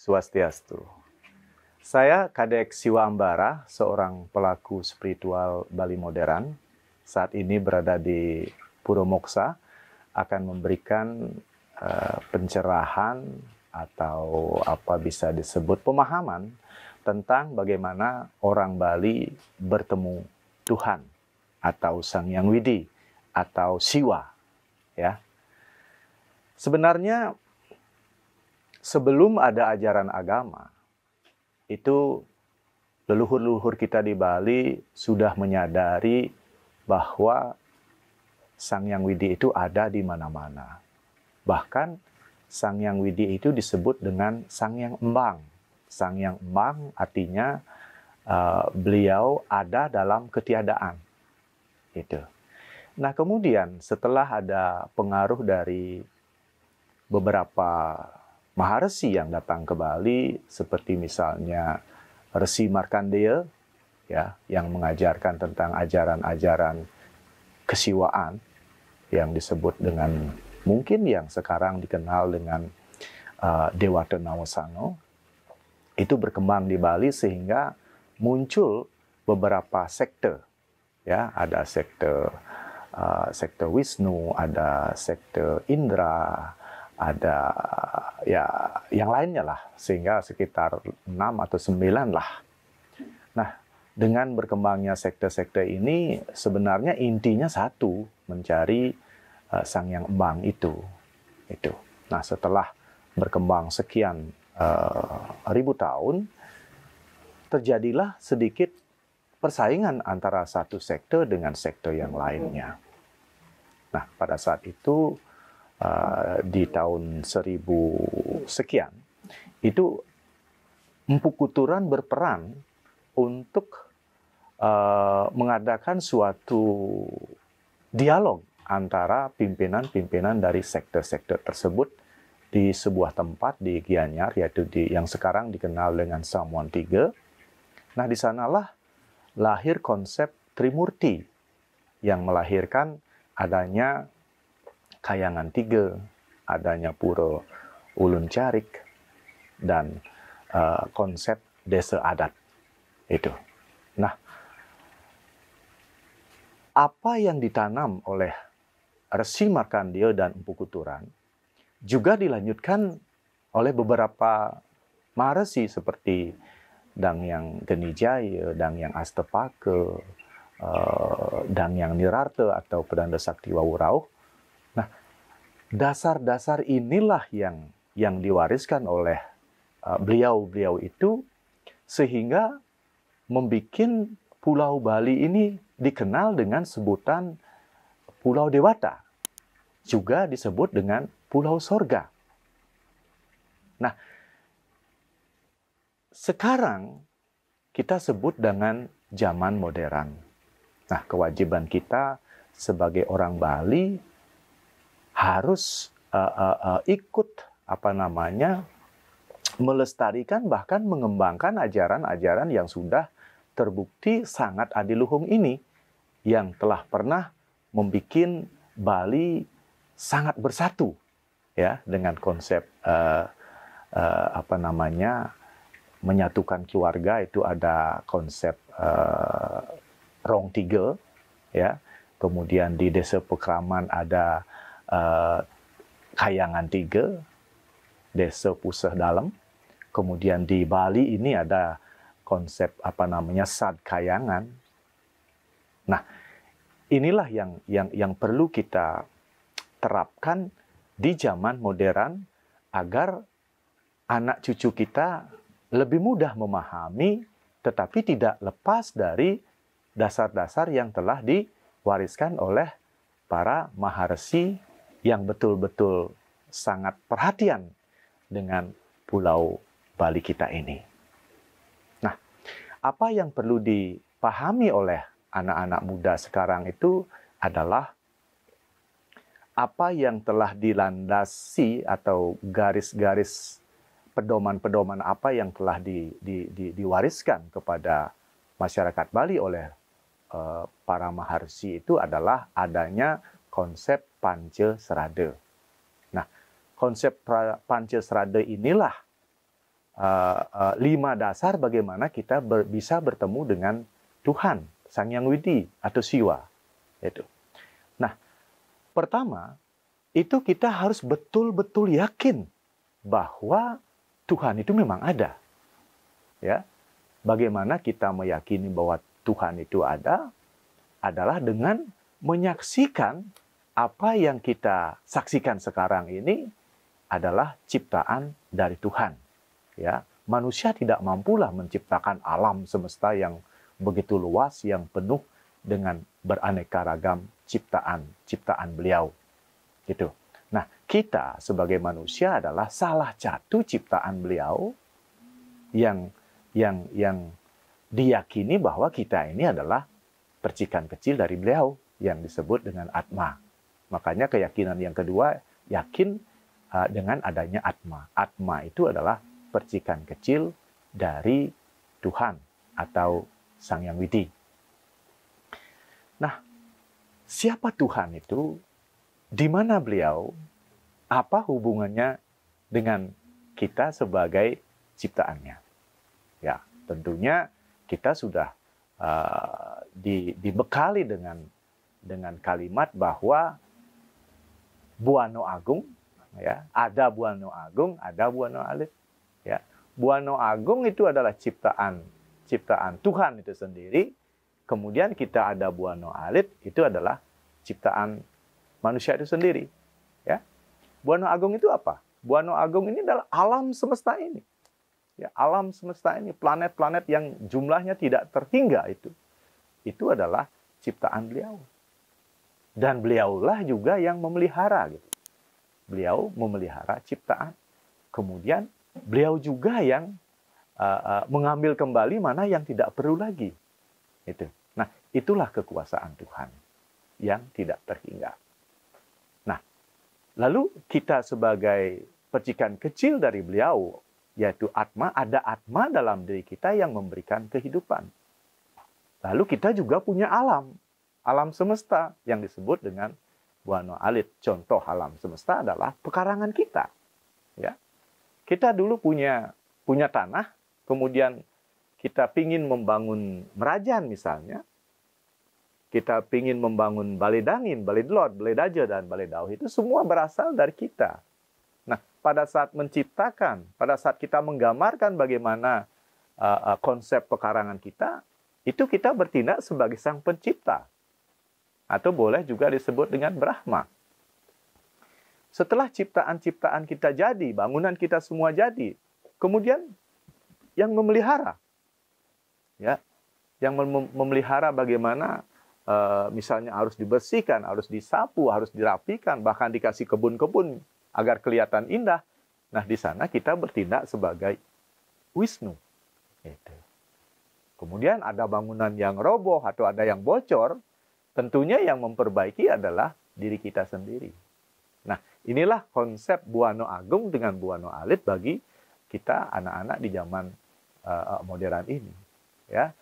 Swastiastu. Saya Kadek Siwa Ambara, seorang pelaku spiritual Bali modern. Saat ini berada di Puro Moksa, akan memberikan pencerahan atau apa bisa disebut pemahaman tentang bagaimana orang Bali bertemu Tuhan atau Sang Hyang Widi atau Siwa, ya. Sebenarnya sebelum ada ajaran agama, itu leluhur-leluhur kita di Bali sudah menyadari bahwa Sang Hyang Widi itu ada di mana-mana. Bahkan Sang Hyang Widi itu disebut dengan Sang Hyang Embang. Sang Hyang Embang artinya beliau ada dalam ketiadaan. Itu. Nah, kemudian setelah ada pengaruh dari beberapa maharesi yang datang ke Bali, seperti misalnya Resi Markandeya, ya, yang mengajarkan tentang ajaran-ajaran kesiwaan yang disebut dengan mungkin yang sekarang dikenal dengan Dewata Nawasanga, itu berkembang di Bali sehingga muncul beberapa sekte, ya, ada sekte Wisnu, ada sekte Indra, ada ya yang lainnya lah, sehingga sekitar 6 atau 9 lah. Nah, dengan berkembangnya sekte-sekte ini sebenarnya intinya satu, mencari Sang Hyang Embang itu. Nah, setelah berkembang sekian ribu tahun, terjadilah sedikit persaingan antara satu sekte dengan sekte yang lainnya. Nah, pada saat itu di tahun 1000 sekian, itu Empu Kuturan berperan untuk mengadakan suatu dialog antara pimpinan-pimpinan dari sekte-sekte tersebut di sebuah tempat di Gianyar, yaitu yang sekarang dikenal dengan Samuan Tiga. Nah, di sanalah lahir konsep Trimurti yang melahirkan adanya Kayangan Tiga, adanya Pura Ulun Carik, dan konsep desa adat itu. Nah, apa yang ditanam oleh Resi Markandeya dan Empu Kuturan juga dilanjutkan oleh beberapa maharesi seperti Dangyang Genijaya, Dangyang Astapaka, Dangyang Nirarta atau Pedanda Sakti Wawurauh. Nah, dasar-dasar inilah yang diwariskan oleh beliau-beliau itu, sehingga membuat Pulau Bali ini dikenal dengan sebutan Pulau Dewata, juga disebut dengan Pulau Sorga. Nah, sekarang kita sebut dengan zaman modern. Nah, kewajiban kita sebagai orang Bali harus ikut melestarikan bahkan mengembangkan ajaran-ajaran yang sudah terbukti sangat adiluhung ini, yang telah pernah membuat Bali sangat bersatu, ya, dengan konsep menyatukan keluarga. Itu ada konsep Rong Tiga, ya. Kemudian di Desa Pekraman ada Kayangan Tiga, Desa Puseh Dalam. Kemudian di Bali ini ada konsep Sad Kayangan. Nah, inilah yang perlu kita terapkan di zaman modern agar anak cucu kita lebih mudah memahami, tetapi tidak lepas dari dasar-dasar yang telah diwariskan oleh para maharesi yang betul-betul sangat perhatian dengan Pulau Bali kita ini. Nah, apa yang perlu dipahami oleh anak-anak muda sekarang itu adalah apa yang telah dilandasi atau garis-garis pedoman-pedoman apa yang telah diwariskan kepada masyarakat Bali oleh para maharsi itu adalah adanya konsep Pancasrada. Nah, konsep Pancasrada inilah 5 dasar bagaimana kita bisa bertemu dengan Tuhan, Sang Yang Widi atau Siwa. Itu. Nah, pertama, itu kita harus betul-betul yakin bahwa Tuhan itu memang ada. Ya. Bagaimana kita meyakini bahwa Tuhan itu ada adalah dengan menyaksikan apa yang kita saksikan sekarang ini adalah ciptaan dari Tuhan. Ya, manusia tidak mampulah menciptakan alam semesta yang begitu luas, yang penuh dengan beraneka ragam ciptaan beliau. Gitu. Nah, kita sebagai manusia adalah salah satu ciptaan beliau yang diyakini bahwa kita ini adalah percikan kecil dari beliau yang disebut dengan Atma. Makanya keyakinan yang kedua, yakin dengan adanya Atma. Atma itu adalah percikan kecil dari Tuhan atau Sang Yang Widi. Nah, siapa Tuhan itu? Di mana beliau? Apa hubungannya dengan kita sebagai ciptaannya? Ya, tentunya kita sudah dibekali dengan kalimat bahwa Buana Agung, ya, ada Buana Agung, ada Buana Alit. Ya, Buana Agung itu adalah ciptaan Tuhan itu sendiri. Kemudian kita ada Buana Alit, itu adalah ciptaan manusia itu sendiri. Ya, Buana Agung itu apa? Buana Agung ini adalah alam semesta ini. Ya, alam semesta ini, planet-planet yang jumlahnya tidak terhingga itu adalah ciptaan beliau. Dan beliaulah juga yang memelihara. Gitu. Beliau memelihara ciptaan. Kemudian beliau juga yang mengambil kembali mana yang tidak perlu lagi. Itu. Nah, itulah kekuasaan Tuhan yang tidak terhingga. Nah, lalu kita sebagai percikan kecil dari beliau, yaitu Atma, ada Atma dalam diri kita yang memberikan kehidupan. Lalu kita juga punya alam semesta yang disebut dengan Buana Alit. Contoh alam semesta adalah pekarangan kita. Ya. Kita dulu punya tanah, kemudian kita pingin membangun Merajan misalnya, kita pingin membangun Balai Dangin, Balai Delot, Balai Daja, dan Balai Dauh, itu semua berasal dari kita. Nah, pada saat menciptakan, pada saat kita menggambarkan bagaimana konsep pekarangan kita, itu kita bertindak sebagai sang pencipta. Atau boleh juga disebut dengan Brahma. Setelah ciptaan-ciptaan kita jadi, bangunan kita semua jadi, kemudian yang memelihara. Ya, yang memelihara bagaimana misalnya harus dibersihkan, harus disapu, harus dirapikan, bahkan dikasih kebun-kebun agar kelihatan indah. Nah, di sana kita bertindak sebagai Wisnu. Gitu. Kemudian ada bangunan yang roboh atau ada yang bocor, tentunya yang memperbaiki adalah diri kita sendiri. Nah, inilah konsep Buana Agung dengan Buana Alit bagi kita anak-anak di zaman modern ini. Ya,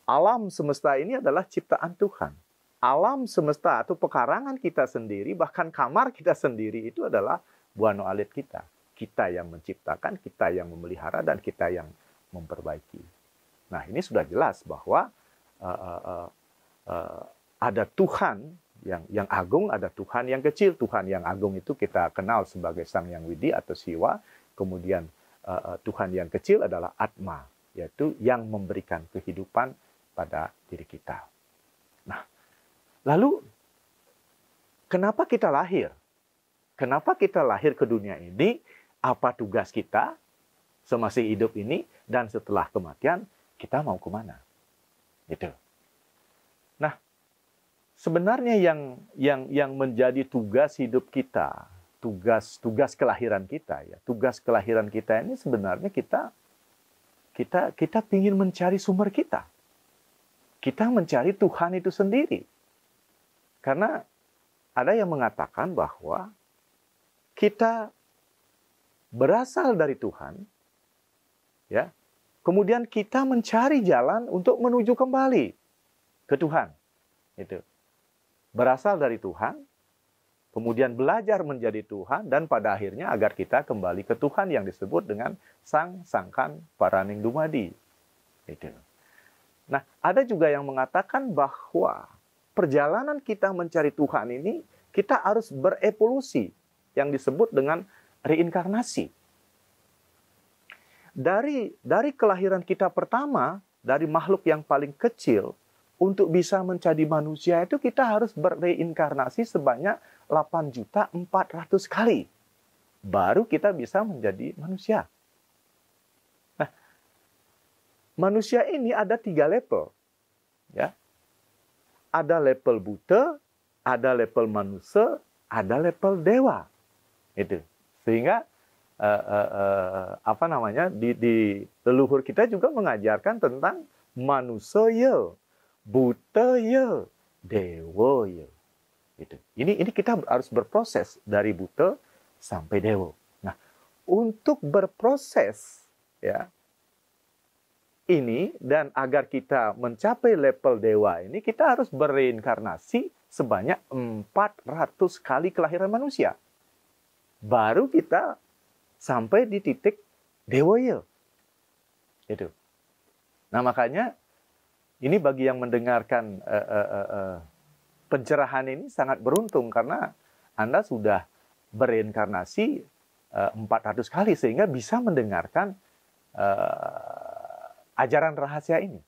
alam semesta ini adalah ciptaan Tuhan. Alam semesta atau pekarangan kita sendiri, bahkan kamar kita sendiri itu adalah Buana Alit kita. Kita yang menciptakan, kita yang memelihara, dan kita yang memperbaiki. Nah, ini sudah jelas bahwa ada Tuhan yang agung, ada Tuhan yang kecil. Tuhan yang agung itu kita kenal sebagai Sang Yang Widi atau Siwa. Kemudian Tuhan yang kecil adalah Atma, yaitu yang memberikan kehidupan pada diri kita. Nah, lalu kenapa kita lahir? Kenapa kita lahir ke dunia ini? Apa tugas kita semasih hidup ini? Dan setelah kematian, kita mau kemana? Gitu. Nah, sebenarnya yang menjadi tugas hidup kita, tugas kelahiran kita, ya, tugas kelahiran kita ini sebenarnya kita ingin mencari sumber kita. Kita mencari Tuhan itu sendiri. Karena ada yang mengatakan bahwa kita berasal dari Tuhan, ya. Kemudian kita mencari jalan untuk menuju kembali ke Tuhan. Itu. Berasal dari Tuhan, kemudian belajar menjadi Tuhan, dan pada akhirnya agar kita kembali ke Tuhan yang disebut dengan Sang Sangkan Paraning Dumadi. Itu. Nah, ada juga yang mengatakan bahwa perjalanan kita mencari Tuhan ini, kita harus berevolusi, yang disebut dengan reinkarnasi. Dari kelahiran kita pertama, dari makhluk yang paling kecil, untuk bisa menjadi manusia itu kita harus bereinkarnasi sebanyak 8.400.000 kali. Baru kita bisa menjadi manusia. Nah, manusia ini ada 3 level. Ya. Ada level buta, ada level manusia, ada level dewa. Itu. Sehingga di leluhur kita juga mengajarkan tentang manusia, buta ya, dewa ya. Gitu. Ini kita harus berproses dari buta sampai dewa. Nah, untuk berproses ya ini dan agar kita mencapai level dewa ini, kita harus bereinkarnasi sebanyak 400 kali kelahiran manusia. Baru kita sampai di titik dewa ya. Itu. Nah, makanya ini bagi yang mendengarkan pencerahan ini sangat beruntung karena Anda sudah bereinkarnasi 400 kali sehingga bisa mendengarkan ajaran rahasia ini.